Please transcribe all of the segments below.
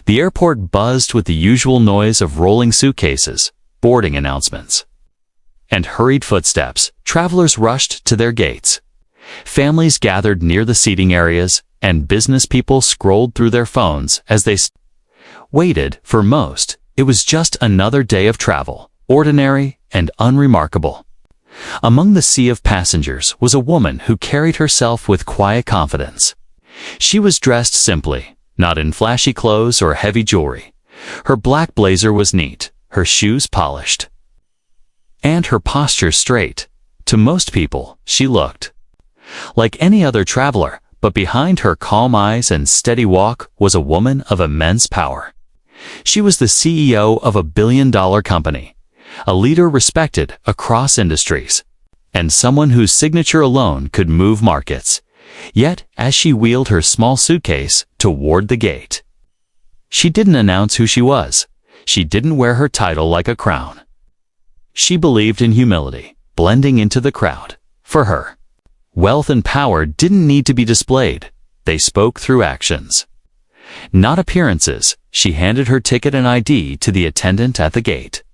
The airport buzzed with the usual noise of rolling suitcases, boarding announcements, and hurried footsteps. Travelers rushed to their gates. Families gathered near the seating areas, and business people scrolled through their phones as they waited. For most, it was just another day of travel, ordinary and unremarkable. Among the sea of passengers was a woman who carried herself with quiet confidence. She was dressed simply, not in flashy clothes or heavy jewelry. Her black blazer was neat, her shoes polished, and her posture straight. To most people, she looked like any other traveler, but behind her calm eyes and steady walk was a woman of immense power. She was the CEO of a billion-dollar company, a leader respected across industries, and someone whose signature alone could move markets. Yet, as she wheeled her small suitcase toward the gate, she didn't announce who she was. She didn't wear her title like a crown. She believed in humility, blending into the crowd. For her, wealth and power didn't need to be displayed. They spoke through actions, not appearances. She handed her ticket and ID to the attendant at the gate.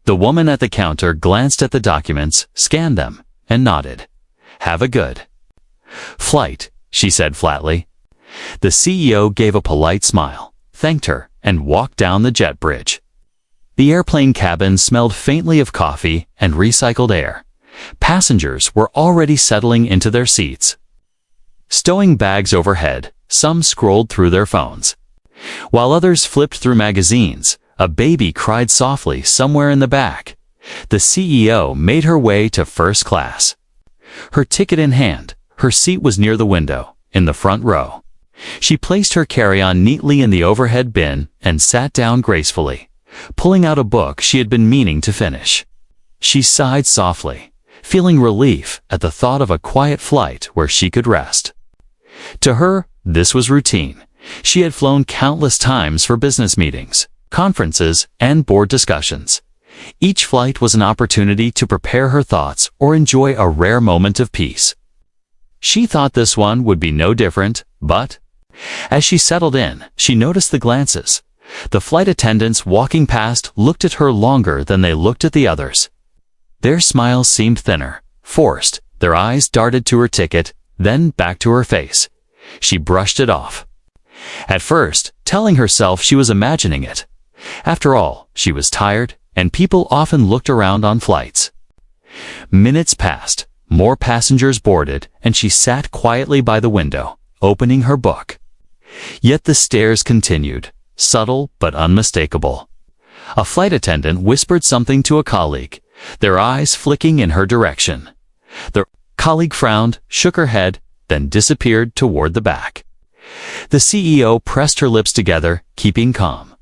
The woman at the counter glanced at the documents, scanned them, and nodded. "Have a good flight," she said flatly. The CEO gave a polite smile, thanked her, and walked down the jet bridge. The airplane cabin smelled faintly of coffee and recycled air. Passengers were already settling into their seats, stowing bags overhead. Some scrolled through their phones, while others flipped through magazines. A baby cried softly somewhere in the back. The CEO made her way to first class. Her ticket in hand, her seat was near the window, in the front row. She placed her carry-on neatly in the overhead bin and sat down gracefully, pulling out a book she had been meaning to finish. She sighed softly, feeling relief at the thought of a quiet flight where she could rest. To her, this was routine. She had flown countless times for business meetings, conferences, and board discussions. Each flight was an opportunity to prepare her thoughts or enjoy a rare moment of peace. She thought this one would be no different, but as she settled in, she noticed the glances. The flight attendants walking past looked at her longer than they looked at the others. Their smiles seemed thinner, forced. Their eyes darted to her ticket, then back to her face. She brushed it off, at first telling herself she was imagining it. After all, she was tired, and people often looked around on flights. Minutes passed, more passengers boarded, and she sat quietly by the window, opening her book. Yet the stares continued, subtle but unmistakable. A flight attendant whispered something to a colleague, their eyes flicking in her direction. The colleague frowned, shook her head, then disappeared toward the back. The CEO pressed her lips together, keeping calm.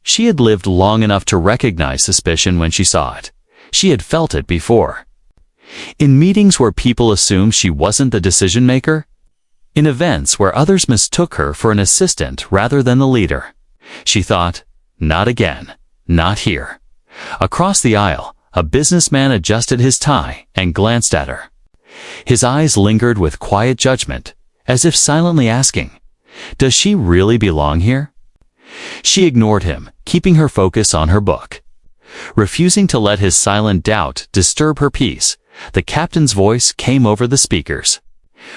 She had lived long enough to recognize suspicion when she saw it. She had felt it before. In meetings where people assumed she wasn't the decision-maker. In events where others mistook her for an assistant rather than the leader. She thought, not again, not here. Across the aisle, a businessman adjusted his tie and glanced at her. His eyes lingered with quiet judgment, as if silently asking, "Does she really belong here?" She ignored him, keeping her focus on her book. Refusing to let his silent doubt disturb her peace, the captain's voice came over the speakers.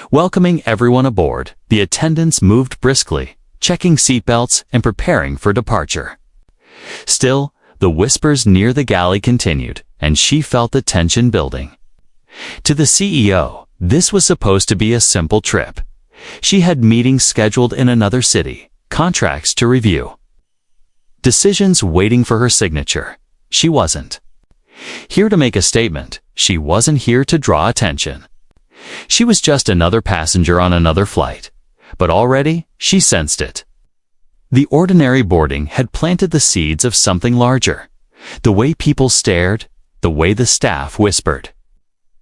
Welcoming everyone aboard, the attendants moved briskly, checking seatbelts and preparing for departure. Still, the whispers near the galley continued, and she felt the tension building. To the CEO, this was supposed to be a simple trip. She had meetings scheduled in another city, contracts to review, decisions waiting for her signature. She wasn't here to make a statement. She wasn't here to draw attention. She was just another passenger on another flight. But already, she sensed it. The ordinary boarding had planted the seeds of something larger. The way people stared, the way the staff whispered,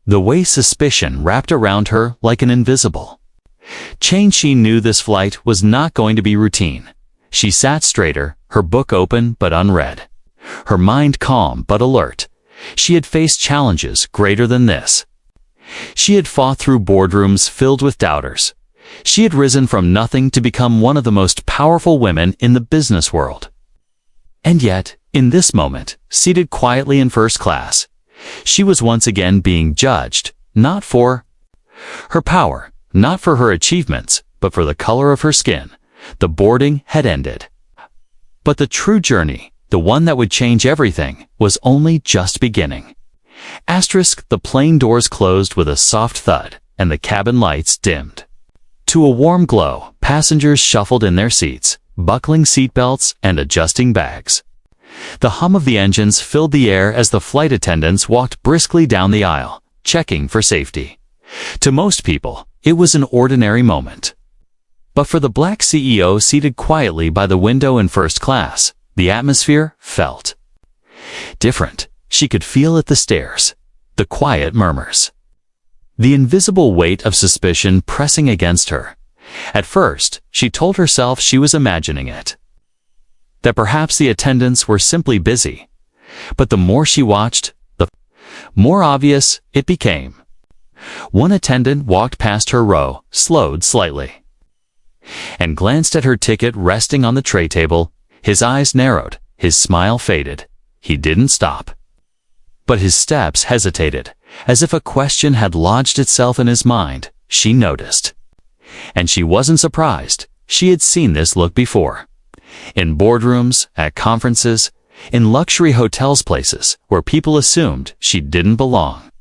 the way suspicion wrapped around her like an invisible chain. She knew this flight was not going to be routine. She sat straighter, her book open but unread, her mind calm but alert. She had faced challenges greater than this. She had fought through boardrooms filled with doubters. She had risen from nothing to become one of the most powerful women in the business world. And yet, in this moment, seated quietly in first class, she was once again being judged, not for her power, not for her achievements, but for the color of her skin. The boarding had ended. But the true journey, the one that would change everything, was only just beginning. The plane doors closed with a soft thud, and the cabin lights dimmed. To a warm glow, passengers shuffled in their seats, buckling seatbelts and adjusting bags. The hum of the engines filled the air as the flight attendants walked briskly down the aisle, checking for safety. To most people, it was an ordinary moment. But for the black CEO seated quietly by the window in first class, the atmosphere felt different. She could feel it, the stares, the quiet murmurs, the invisible weight of suspicion pressing against her. At first, she told herself she was imagining it, that perhaps the attendants were simply busy. But the more she watched, the more obvious it became. One attendant walked past her row, slowed slightly, and glanced at her ticket resting on the tray table. His eyes narrowed, his smile faded. He didn't stop, but his steps hesitated, as if a question had lodged itself in his mind. She noticed. And she wasn't surprised. She had seen this look before. In boardrooms, at conferences, in luxury hotels, places where people assumed she didn't belong.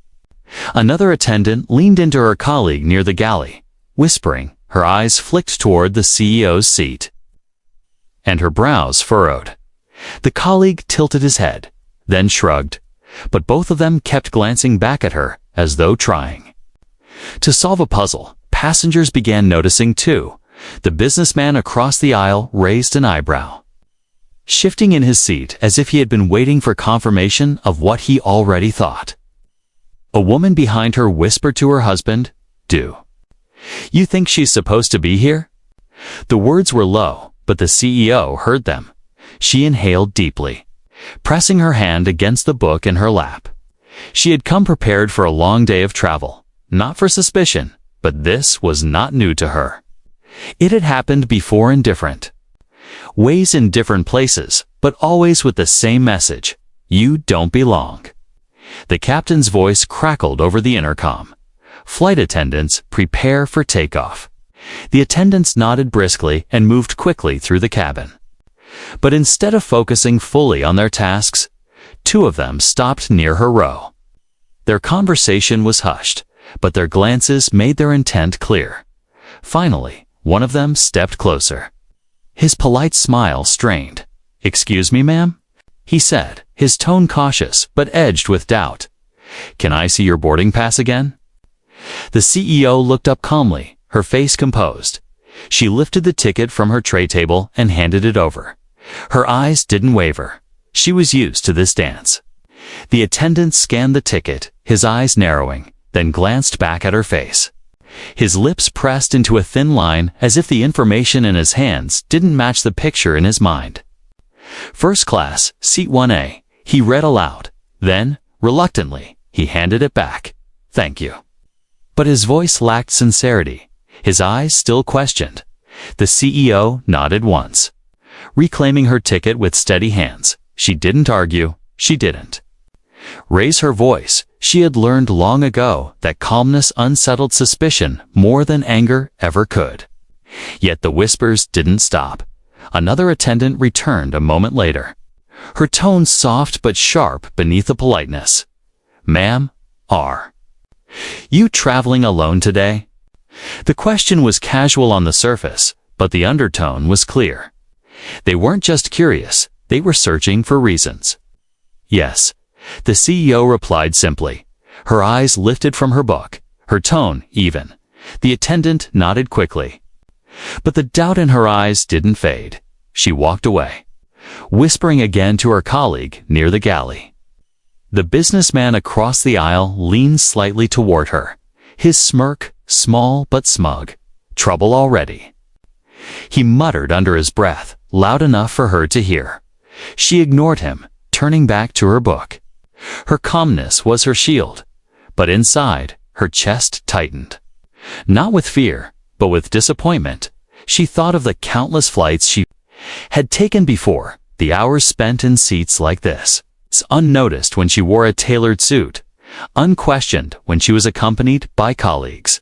Another attendant leaned into her colleague near the galley, whispering. Her eyes flicked toward the CEO's seat, and her brows furrowed. The colleague tilted his head, then shrugged, but both of them kept glancing back at her, as though trying to solve a puzzle. Passengers began noticing too. The businessman across the aisle raised an eyebrow, shifting in his seat as if he had been waiting for confirmation of what he already thought. A woman behind her whispered to her husband, "Do you think she's supposed to be here?" The words were low, but the CEO heard them. She inhaled deeply, pressing her hand against the book in her lap. She had come prepared for a long day of travel, not for suspicion, but this was not new to her. It had happened before in different ways in different places, but always with the same message: you don't belong. The captain's voice crackled over the intercom. "Flight attendants, prepare for takeoff." The attendants nodded briskly and moved quickly through the cabin. But instead of focusing fully on their tasks, two of them stopped near her row. Their conversation was hushed, but their glances made their intent clear. Finally, one of them stepped closer. His polite smile strained. "Excuse me, ma'am?" he said, his tone cautious but edged with doubt. "Can I see your boarding pass again?" The CEO looked up calmly, her face composed. She lifted the ticket from her tray table and handed it over. Her eyes didn't waver. She was used to this dance. The attendant scanned the ticket, his eyes narrowing, then glanced back at her face. His lips pressed into a thin line as if the information in his hands didn't match the picture in his mind. "First class, seat 1A, he read aloud. Then, reluctantly, he handed it back. "Thank you." But his voice lacked sincerity. His eyes still questioned. The CEO nodded once, reclaiming her ticket with steady hands. She didn't argue. She didn't raise her voice. She had learned long ago that calmness unsettled suspicion more than anger ever could. Yet the whispers didn't stop. Another attendant returned a moment later, her tone soft but sharp beneath the politeness. "Ma'am, are you traveling alone today?" The question was casual on the surface, but the undertone was clear. They weren't just curious, they were searching for reasons. "Yes," the CEO replied simply. Her eyes lifted from her book, her tone even. The attendant nodded quickly. But the doubt in her eyes didn't fade. She walked away, whispering again to her colleague near the galley. The businessman across the aisle leaned slightly toward her, his smirk small but smug. "Trouble already," he muttered under his breath, loud enough for her to hear. She ignored him, turning back to her book. Her calmness was her shield, but inside, her chest tightened. Not with fear, but with disappointment, she thought of the countless flights she had taken before, the hours spent in seats like this, unnoticed when she wore a tailored suit, unquestioned when she was accompanied by colleagues.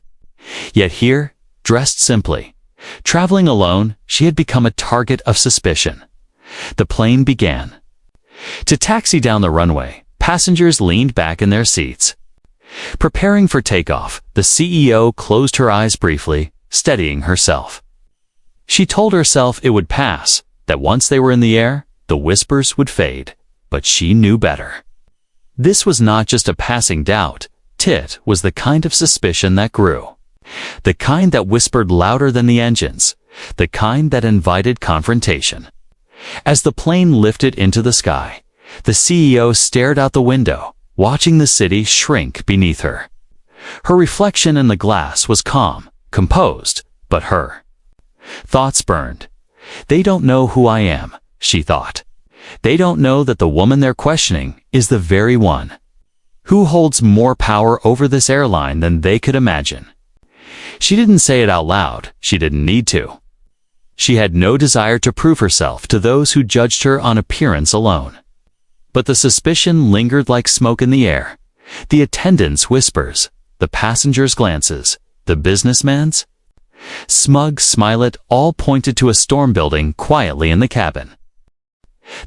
Yet here, dressed simply, traveling alone, she had become a target of suspicion. The plane began to taxi down the runway. Passengers leaned back in their seats. Preparing for takeoff, the CEO closed her eyes briefly, steadying herself. She told herself it would pass, that once they were in the air, the whispers would fade. But she knew better. This was not just a passing doubt. It was the kind of suspicion that grew. The kind that whispered louder than the engines. The kind that invited confrontation. As the plane lifted into the sky, the CEO stared out the window, watching the city shrink beneath her. Her reflection in the glass was calm, composed, but her thoughts burned. They don't know who I am, she thought. They don't know that the woman they're questioning is the very one who holds more power over this airline than they could imagine. She didn't say it out loud. She didn't need to. She had no desire to prove herself to those who judged her on appearance alone. But the suspicion lingered like smoke in the air. The attendants' whispers, the passengers' glances, the businessman's smug smile, it all pointed to a storm building quietly in the cabin.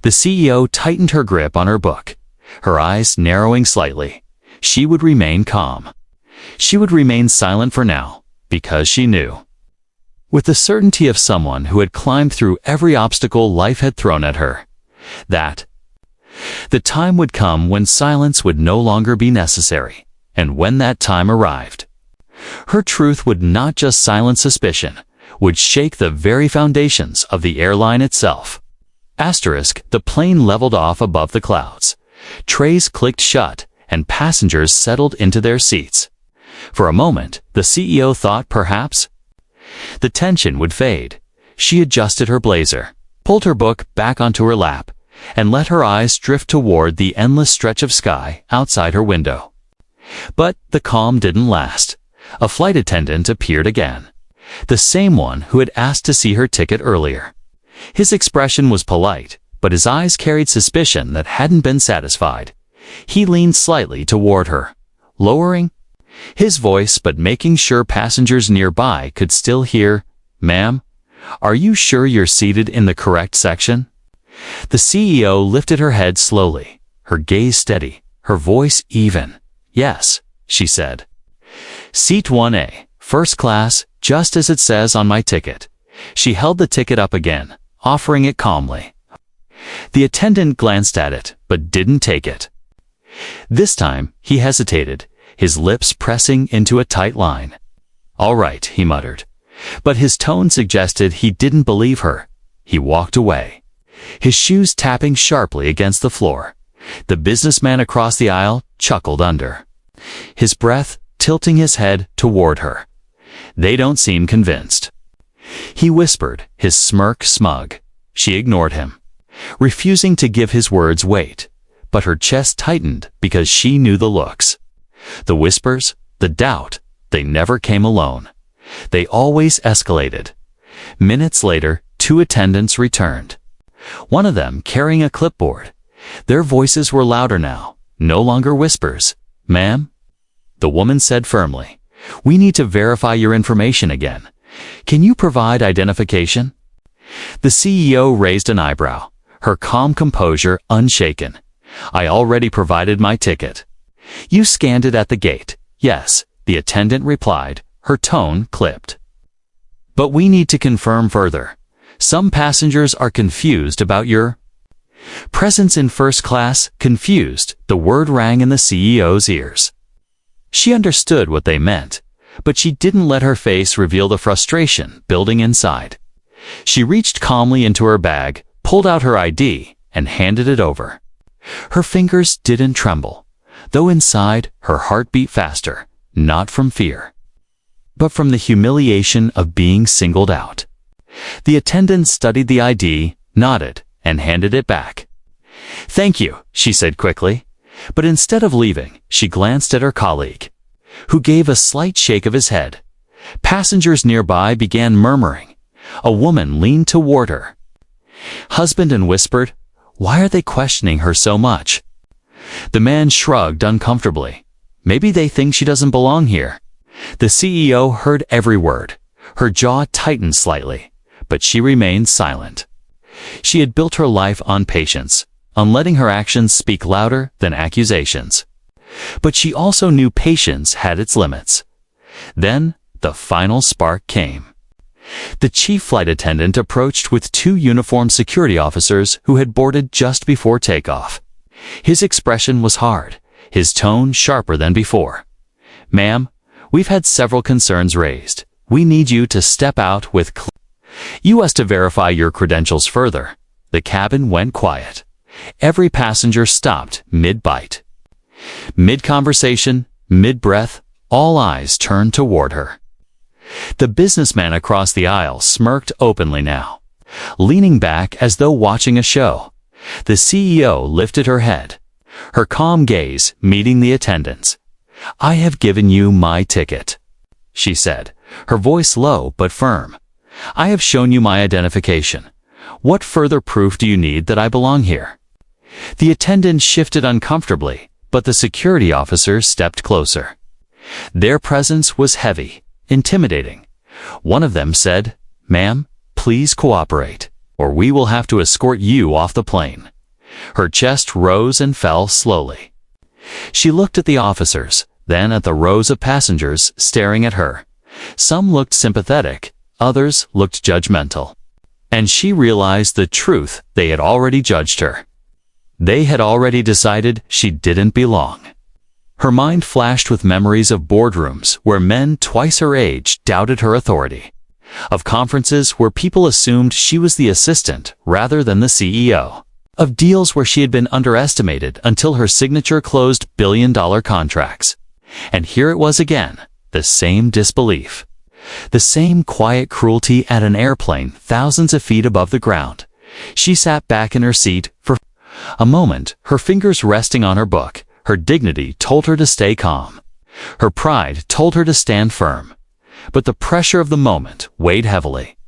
The CEO tightened her grip on her book, her eyes narrowing slightly. She would remain calm. She would remain silent for now, because she knew. With the certainty of someone who had climbed through every obstacle life had thrown at her, that the time would come when silence would no longer be necessary, and when that time arrived, her truth would not just silence suspicion, would shake the very foundations of the airline itself. The plane leveled off above the clouds. Trays clicked shut, and passengers settled into their seats. For a moment, the CEO thought perhaps the tension would fade. She adjusted her blazer, pulled her book back onto her lap, and let her eyes drift toward the endless stretch of sky outside her window. But the calm didn't last. A flight attendant appeared again, the same one who had asked to see her ticket earlier. His expression was polite, but his eyes carried suspicion that hadn't been satisfied. He leaned slightly toward her, lowering his voice but making sure passengers nearby could still hear. "Ma'am, are you sure you're seated in the correct section?" The CEO lifted her head slowly, her gaze steady, her voice even. "Yes," she said. "Seat 1A, first class, just as it says on my ticket." She held the ticket up again, offering it calmly. The attendant glanced at it, but didn't take it. This time, he hesitated, his lips pressing into a tight line. "All right," he muttered. But his tone suggested he didn't believe her. He walked away, his shoes tapping sharply against the floor. The businessman across the aisle chuckled under his breath, tilting his head toward her. "They don't seem convinced," he whispered, his smirk smug. She ignored him, refusing to give his words weight, but her chest tightened because she knew the looks. The whispers, the doubt, they never came alone. They always escalated. Minutes later, 2 attendants returned, one of them carrying a clipboard. Their voices were louder now, no longer whispers. "Ma'am," the woman said firmly, "we need to verify your information again. Can you provide identification?" The CEO raised an eyebrow, her calm composure unshaken. "I already provided my ticket." "You scanned it at the gate?" "Yes," the attendant replied, her tone clipped. "But we need to confirm further. Some passengers are confused about your presence in first class." Confused, the word rang in the CEO's ears. She understood what they meant, but she didn't let her face reveal the frustration building inside. She reached calmly into her bag, pulled out her ID, and handed it over. Her fingers didn't tremble, though inside her heart beat faster, not from fear, but from the humiliation of being singled out. The attendant studied the ID, nodded, and handed it back. "Thank you," she said quickly, but instead of leaving, she glanced at her colleague, who gave a slight shake of his head. Passengers nearby began murmuring. A woman leaned toward her husband and whispered, "Why are they questioning her so much?" The man shrugged uncomfortably. "Maybe they think she doesn't belong here." The CEO heard every word. Her jaw tightened slightly, but she remained silent. She had built her life on patience, on letting her actions speak louder than accusations. But she also knew patience had its limits. Then, the final spark came. The chief flight attendant approached with two uniformed security officers who had boarded just before takeoff. His expression was hard, his tone sharper than before. "Ma'am, we've had several concerns raised. We need you to step out with us to verify your credentials further." The cabin went quiet. Every passenger stopped mid-bite. Mid-conversation, mid-breath, all eyes turned toward her. The businessman across the aisle smirked openly now, leaning back as though watching a show. The CEO lifted her head, her calm gaze meeting the attendant's. "I have given you my ticket," she said, her voice low but firm. "I have shown you my identification. What further proof do you need that I belong here?" The attendant shifted uncomfortably, but the security officers stepped closer. Their presence was heavy, intimidating. One of them said, "Ma'am, please cooperate, or we will have to escort you off the plane." Her chest rose and fell slowly. She looked at the officers, then at the rows of passengers staring at her. Some looked sympathetic, others looked judgmental. And she realized the truth: they had already judged her. They had already decided she didn't belong. Her mind flashed with memories of boardrooms where men twice her age doubted her authority, of conferences where people assumed she was the assistant rather than the CEO, of deals where she had been underestimated until her signature closed billion-dollar contracts. And here it was again, the same disbelief, the same quiet cruelty at an airplane thousands of feet above the ground. She sat back in her seat for a moment, her fingers resting on her book. Her dignity told her to stay calm. Her pride told her to stand firm. But the pressure of the moment weighed heavily.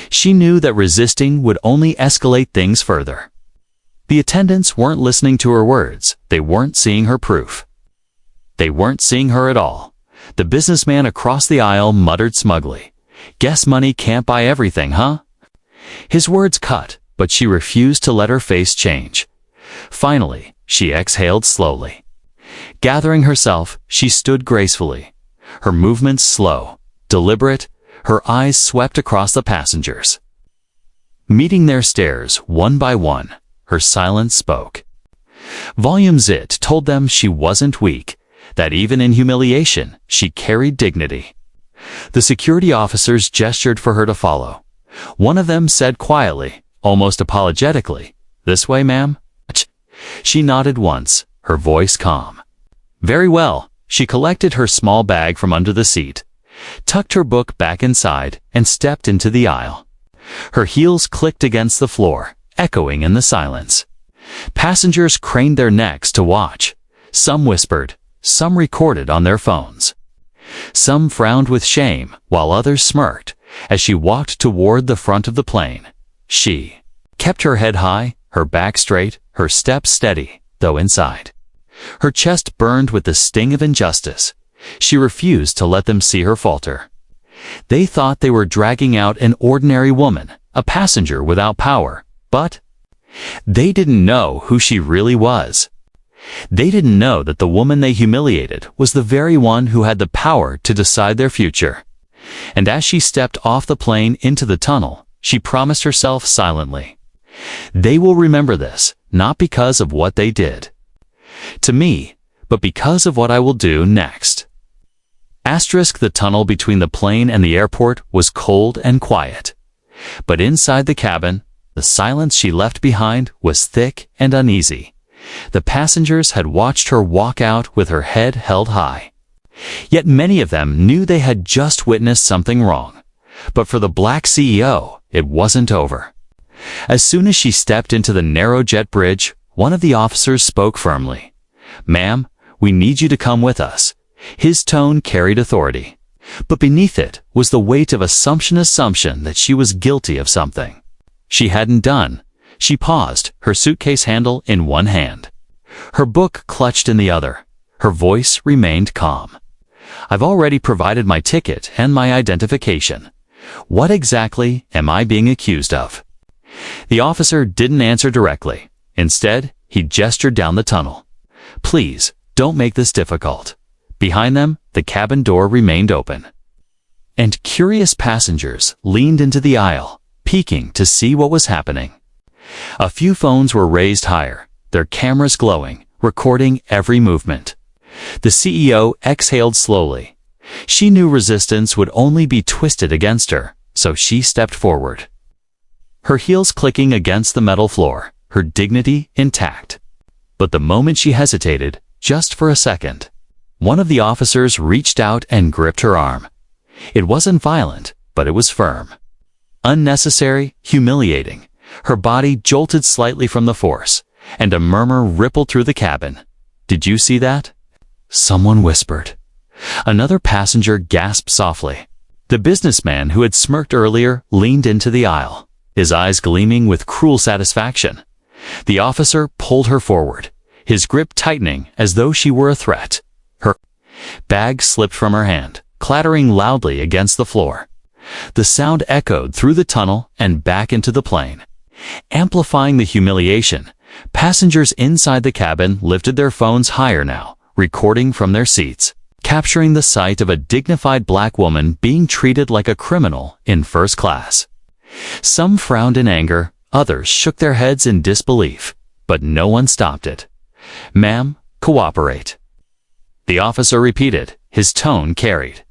She knew that resisting would only escalate things further. The attendants weren't listening to her words. They weren't seeing her proof. They weren't seeing her at all. The businessman across the aisle muttered smugly, "Guess money can't buy everything, huh?" His words cut, but she refused to let her face change. Finally, she exhaled slowly. Gathering herself, she stood gracefully, her movements slow, deliberate, her eyes swept across the passengers. Meeting their stares one by one, her silence spoke. Volumes. It told them she wasn't weak, that even in humiliation, she carried dignity. The security officers gestured for her to follow. One of them said quietly, almost apologetically, "This way, ma'am?" She nodded once, her voice calm. "Very well." She collected her small bag from under the seat, tucked her book back inside, and stepped into the aisle. Her heels clicked against the floor, echoing in the silence. Passengers craned their necks to watch. Some whispered, some recorded on their phones. Some frowned with shame, while others smirked, as she walked toward the front of the plane. She kept her head high, her back straight, her steps steady, though inside her chest burned with the sting of injustice. She refused to let them see her falter. They thought they were dragging out an ordinary woman, a passenger without power, but they didn't know who she really was. They didn't know that the woman they humiliated was the very one who had the power to decide their future. And as she stepped off the plane into the tunnel, she promised herself silently, "They will remember this, not because of what they did to me, but because of what I will do next." The tunnel between the plane and the airport was cold and quiet. But inside the cabin, the silence she left behind was thick and uneasy. The passengers had watched her walk out with her head held high. Yet many of them knew they had just witnessed something wrong. But for the black CEO, it wasn't over. As soon as she stepped into the narrow jet bridge, one of the officers spoke firmly. "Ma'am, we need you to come with us." His tone carried authority. But beneath it was the weight of assumption that she was guilty of something she hadn't done. She paused, her suitcase handle in one hand, her book clutched in the other. Her voice remained calm. "I've already provided my ticket and my identification. What exactly am I being accused of?" The officer didn't answer directly. Instead, he gestured down the tunnel. "Please, don't make this difficult." Behind them, the cabin door remained open, and curious passengers leaned into the aisle, peeking to see what was happening. A few phones were raised higher, their cameras glowing, recording every movement. The CEO exhaled slowly. She knew resistance would only be twisted against her, so she stepped forward, her heels clicking against the metal floor, her dignity intact. But the moment she hesitated, just for a second, one of the officers reached out and gripped her arm. It wasn't violent, but it was firm. Unnecessary, humiliating. Her body jolted slightly from the force, and a murmur rippled through the cabin. "Did you see that?" someone whispered. Another passenger gasped softly. The businessman who had smirked earlier leaned into the aisle, his eyes gleaming with cruel satisfaction. The officer pulled her forward, his grip tightening as though she were a threat. Her bag slipped from her hand, clattering loudly against the floor. The sound echoed through the tunnel and back into the plane, amplifying the humiliation. Passengers inside the cabin lifted their phones higher now, recording from their seats, capturing the sight of a dignified black woman being treated like a criminal in first class. Some frowned in anger, others shook their heads in disbelief, but no one stopped it. "Ma'am, cooperate," the officer repeated, his tone carried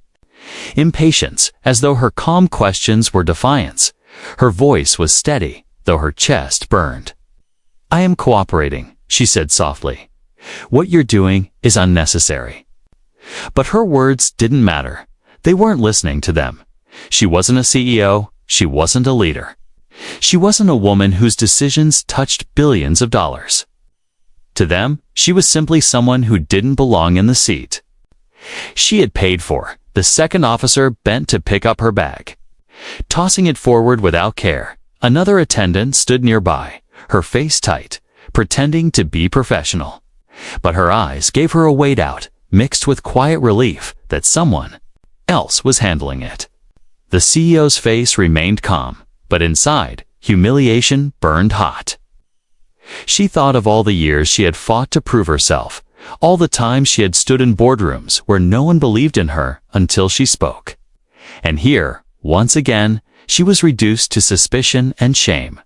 impatience, as though her calm questions were defiance. Her voice was steady, though her chest burned. "I am cooperating," she said softly. "What you're doing is unnecessary." But her words didn't matter. They weren't listening to them. She wasn't a CEO. She wasn't a leader. She wasn't a woman whose decisions touched billions of dollars. To them, she was simply someone who didn't belong in the seat she had paid for. The second officer bent to pick up her bag, tossing it forward without care. Another attendant stood nearby, her face tight, pretending to be professional. But her eyes gave her a weight out, mixed with quiet relief that someone else was handling it. The CEO's face remained calm, but inside, humiliation burned hot. She thought of all the years she had fought to prove herself, all the times she had stood in boardrooms where no one believed in her until she spoke. And here, once again, she was reduced to suspicion and shame.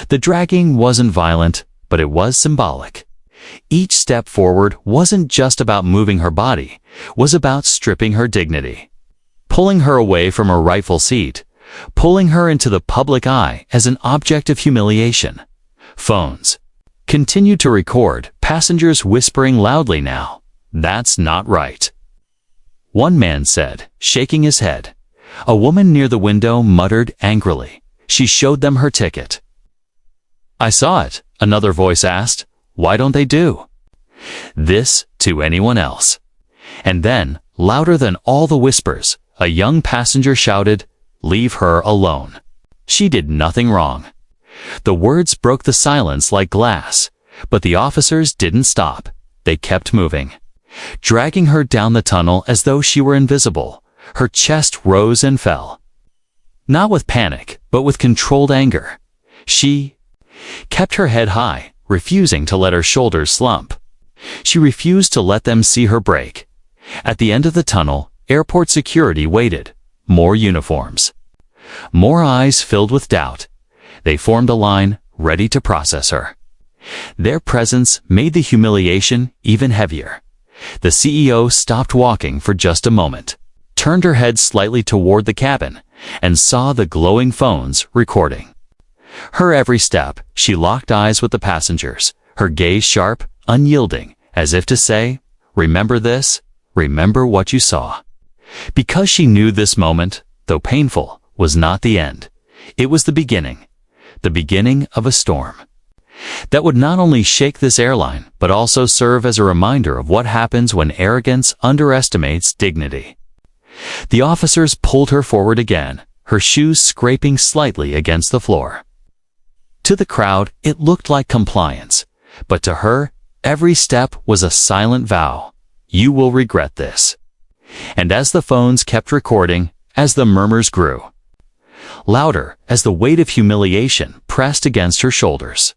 The dragging wasn't violent, but it was symbolic. Each step forward wasn't just about moving her body, was about stripping her dignity, pulling her away from her rightful seat, pulling her into the public eye as an object of humiliation. Phones continued to record, passengers whispering loudly now, "That's not right," one man said, shaking his head. A woman near the window muttered angrily. She showed them her ticket. "I saw it," another voice asked. "Why don't they do this to anyone else?" And then, louder than all the whispers, a young passenger shouted, "Leave her alone. She did nothing wrong." The words broke the silence like glass, but the officers didn't stop. They kept moving, dragging her down the tunnel as though she were invisible. Her chest rose and fell, not with panic, but with controlled anger. She kept her head high, refusing to let her shoulders slump. She refused to let them see her break. At the end of the tunnel, airport security waited. More uniforms, more eyes filled with doubt. They formed a line, ready to process her. Their presence made the humiliation even heavier. The CEO stopped walking for just a moment, turned her head slightly toward the cabin, and saw the glowing phones recording her every step. She locked eyes with the passengers, her gaze sharp, unyielding, as if to say, "Remember this, remember what you saw." Because she knew this moment, though painful, was not the end. It was the beginning of a storm that would not only shake this airline, but also serve as a reminder of what happens when arrogance underestimates dignity. The officers pulled her forward again, her shoes scraping slightly against the floor. To the crowd, it looked like compliance, but to her, every step was a silent vow. You will regret this. And as the phones kept recording, as the murmurs grew louder, as the weight of humiliation pressed against her shoulders,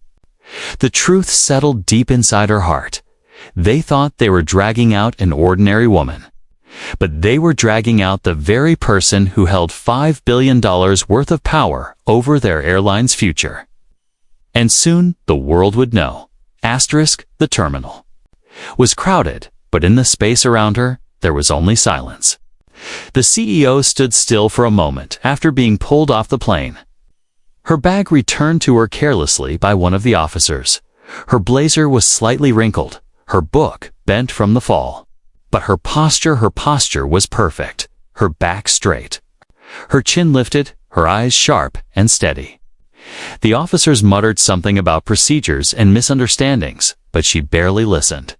the truth settled deep inside her heart. They thought they were dragging out an ordinary woman, but they were dragging out the very person who held $5 billion worth of power over their airline's future. And soon the world would know. The terminal was crowded, but in the space around her, there was only silence. The CEO stood still for a moment after being pulled off the plane. Her bag returned to her carelessly by one of the officers. Her blazer was slightly wrinkled, her book bent from the fall. But her posture was perfect, her back straight, her chin lifted, her eyes sharp and steady. The officers muttered something about procedures and misunderstandings, but she barely listened.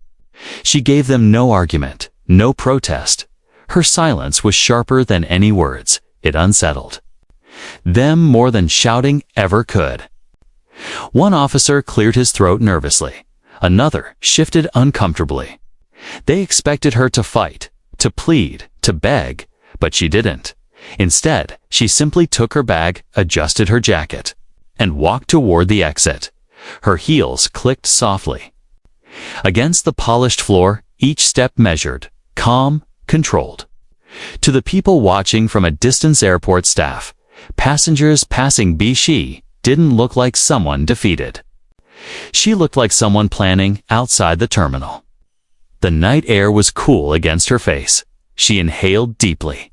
She gave them no argument, no protest. Her silence was sharper than any words. It unsettled them more than shouting ever could. One officer cleared his throat nervously. Another shifted uncomfortably. They expected her to fight, to plead, to beg, but she didn't. Instead, she simply took her bag, adjusted her jacket, and walked toward the exit. Her heels clicked softly against the polished floor, each step measured, calm, controlled. To the people watching from a distance, airport staff, passengers passing by, she didn't look like someone defeated. She looked like someone planning outside the terminal. The night air was cool against her face. She inhaled deeply,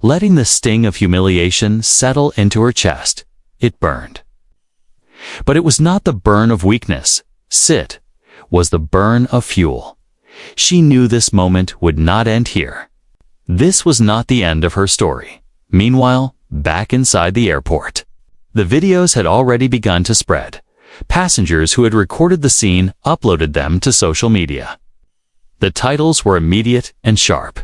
letting the sting of humiliation settle into her chest. It burned. But it was not the burn of weakness. It was the burn of fuel. She knew this moment would not end here. This was not the end of her story. Meanwhile, back inside the airport, the videos had already begun to spread. Passengers who had recorded the scene uploaded them to social media. The titles were immediate and sharp.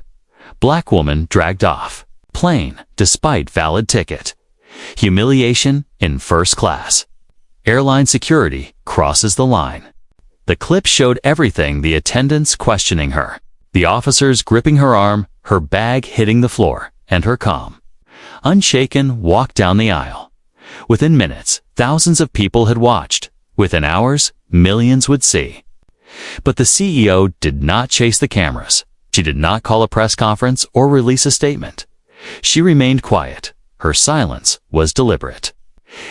Black woman dragged off plane despite valid ticket. Humiliation in first class. Airline security crosses the line. The clip showed everything: the attendants questioning her, the officers gripping her arm, her bag hitting the floor, and her calm, unshaken walk down the aisle. Within minutes, thousands of people had watched. Within hours, millions would see. But the CEO did not chase the cameras. She did not call a press conference or release a statement. She remained quiet. Her silence was deliberate.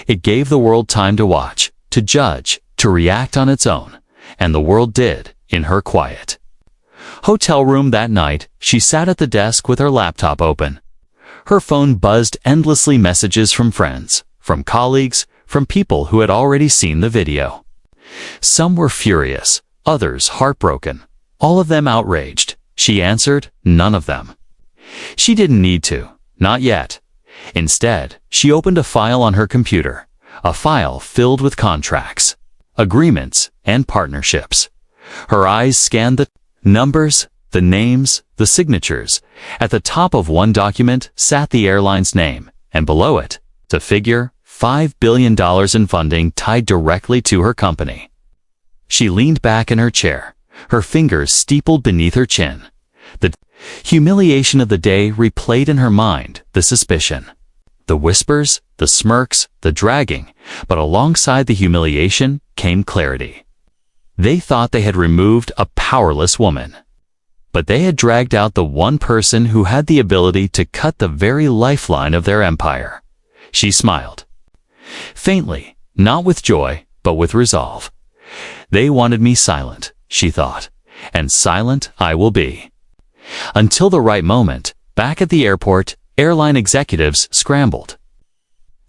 It gave the world time to watch, to judge, to react on its own. And the world did, in her quiet hotel room that night. She sat at the desk with her laptop open. Her phone buzzed endlessly, messages from friends, from colleagues, from people who had already seen the video. Some were furious, others heartbroken, all of them outraged. She answered none of them. She didn't need to, not yet. Instead, she opened a file on her computer, a file filled with contracts, agreements, and partnerships. Her eyes scanned the numbers, the names, the signatures. At the top of one document sat the airline's name, and below it, the figure, $5 billion in funding tied directly to her company. She leaned back in her chair, her fingers steepled beneath her chin. The humiliation of the day replayed in her mind, the suspicion, the whispers, the smirks, the dragging, but alongside the humiliation came clarity. They thought they had removed a powerless woman, but they had dragged out the one person who had the ability to cut the very lifeline of their empire. She smiled. Faintly, not with joy, but with resolve. They wanted me silent, she thought, and silent I will be. Until the right moment, back at the airport, airline executives scrambled.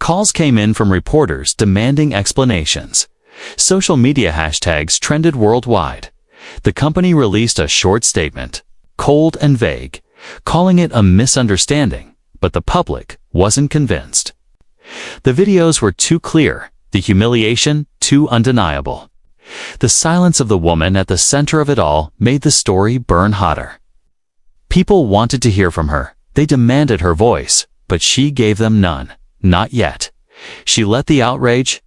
Calls came in from reporters demanding explanations. Social media hashtags trended worldwide. The company released a short statement, cold and vague, calling it a misunderstanding, but the public wasn't convinced. The videos were too clear, the humiliation too undeniable. The silence of the woman at the center of it all made the story burn hotter. People wanted to hear from her. They demanded her voice, but she gave them none. Not yet. She let the outrage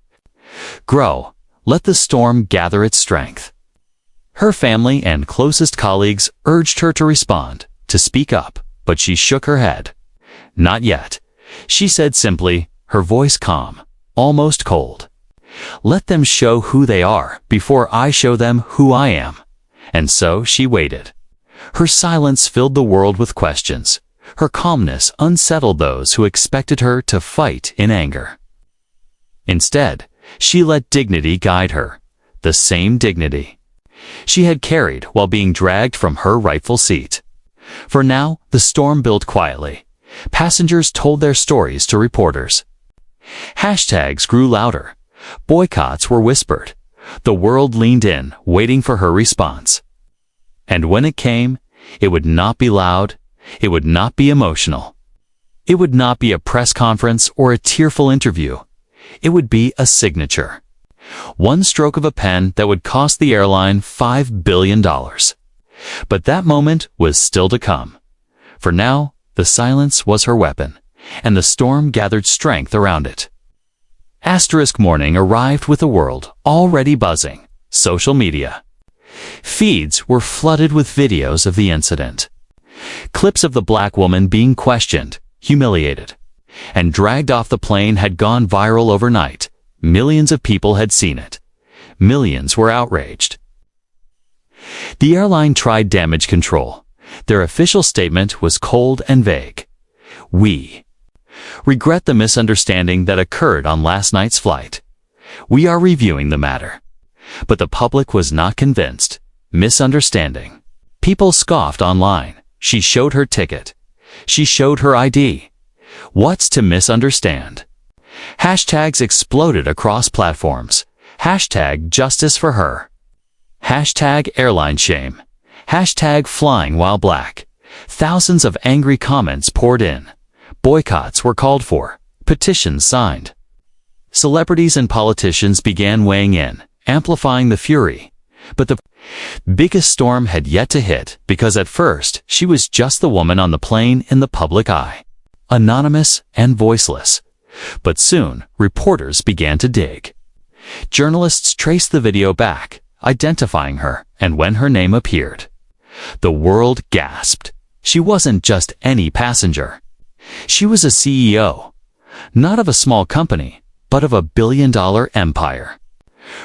grow. Let the storm gather its strength. Her family and closest colleagues urged her to respond, to speak up, but she shook her head. Not yet. She said simply, her voice calm, almost cold. Let them show who they are before I show them who I am. And so she waited. Her silence filled the world with questions. Her calmness unsettled those who expected her to fight in anger. Instead, she let dignity guide her, the same dignity she had carried while being dragged from her rightful seat. For now, the storm built quietly. Passengers told their stories to reporters. Hashtags grew louder. Boycotts were whispered. The world leaned in, waiting for her response. And when it came, it would not be loud. It would not be emotional. It would not be a press conference or a tearful interview. It would be a signature. One stroke of a pen that would cost the airline $5 billion. But that moment was still to come. For now, the silence was her weapon, and the storm gathered strength around it. Asterisk morning arrived with a world already buzzing. Social media. Feeds were flooded with videos of the incident. Clips of the black woman being questioned, humiliated, and dragged off the plane had gone viral overnight. Millions of people had seen it. Millions were outraged. The airline tried damage control. Their official statement was cold and vague. We regret the misunderstanding that occurred on last night's flight. We are reviewing the matter. But the public was not convinced. Misunderstanding. People scoffed online. She showed her ticket. She showed her ID. What's to misunderstand? Hashtags exploded across platforms. Hashtag justice for her. Hashtag airline shame. Hashtag flying while black. Thousands of angry comments poured in. Boycotts were called for. Petitions signed. Celebrities and politicians began weighing in, amplifying the fury. But the biggest storm had yet to hit, because at first she was just the woman on the plane in the public eye. Anonymous and voiceless. But soon, reporters began to dig. Journalists traced the video back, identifying her, and when her name appeared, the world gasped. She wasn't just any passenger. She was a CEO, not of a small company, but of a billion-dollar empire.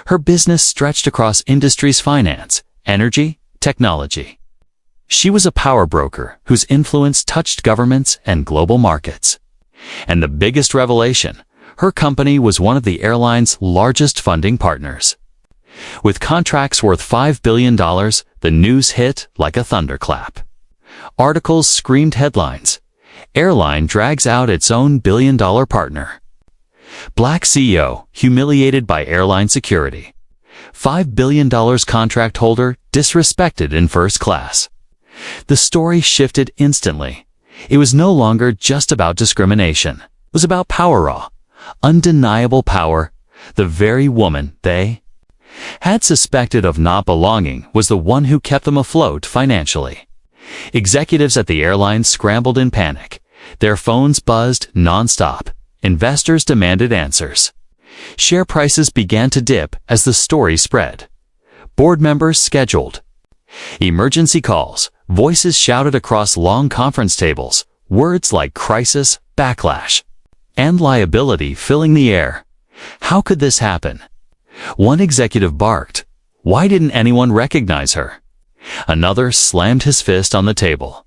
Her business stretched across industries: finance, energy, technology. She was a power broker whose influence touched governments and global markets. And the biggest revelation, her company was one of the airline's largest funding partners. With contracts worth $5 billion, the news hit like a thunderclap. Articles screamed headlines. Airline drags out its own billion-dollar partner. Black CEO humiliated by airline security. $5 billion contract holder disrespected in first class. The story shifted instantly. It was no longer just about discrimination. It was about power raw, undeniable power. The very woman they had suspected of not belonging was the one who kept them afloat financially. Executives at the airline scrambled in panic. Their phones buzzed non-stop. Investors demanded answers. Share prices began to dip as the story spread. Board members scheduled emergency calls. Voices shouted across long conference tables. Words like crisis, backlash, and liability filling the air. How could this happen? One executive barked, "Why didn't anyone recognize her?" Another slammed his fist on the table.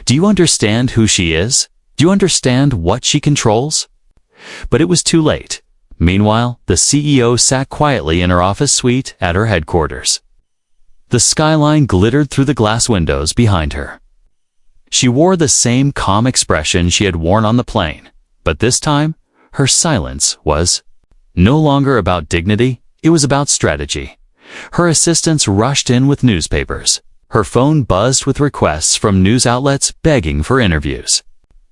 "Do you understand who she is? Do you understand what she controls?" But it was too late. Meanwhile, the CEO sat quietly in her office suite at her headquarters. The skyline glittered through the glass windows behind her. She wore the same calm expression she had worn on the plane, but this time, her silence was no longer about dignity, it was about strategy. Her assistants rushed in with newspapers. Her phone buzzed with requests from news outlets begging for interviews.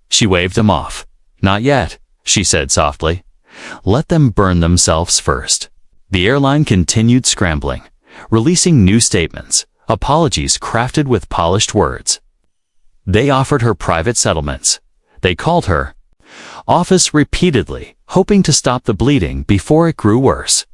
She waved them off. "Not yet," she said softly. "Let them burn themselves first." The airline continued scrambling, releasing new statements, apologies crafted with polished words. They offered her private settlements. They called her office repeatedly, hoping to stop the bleeding before it grew worse.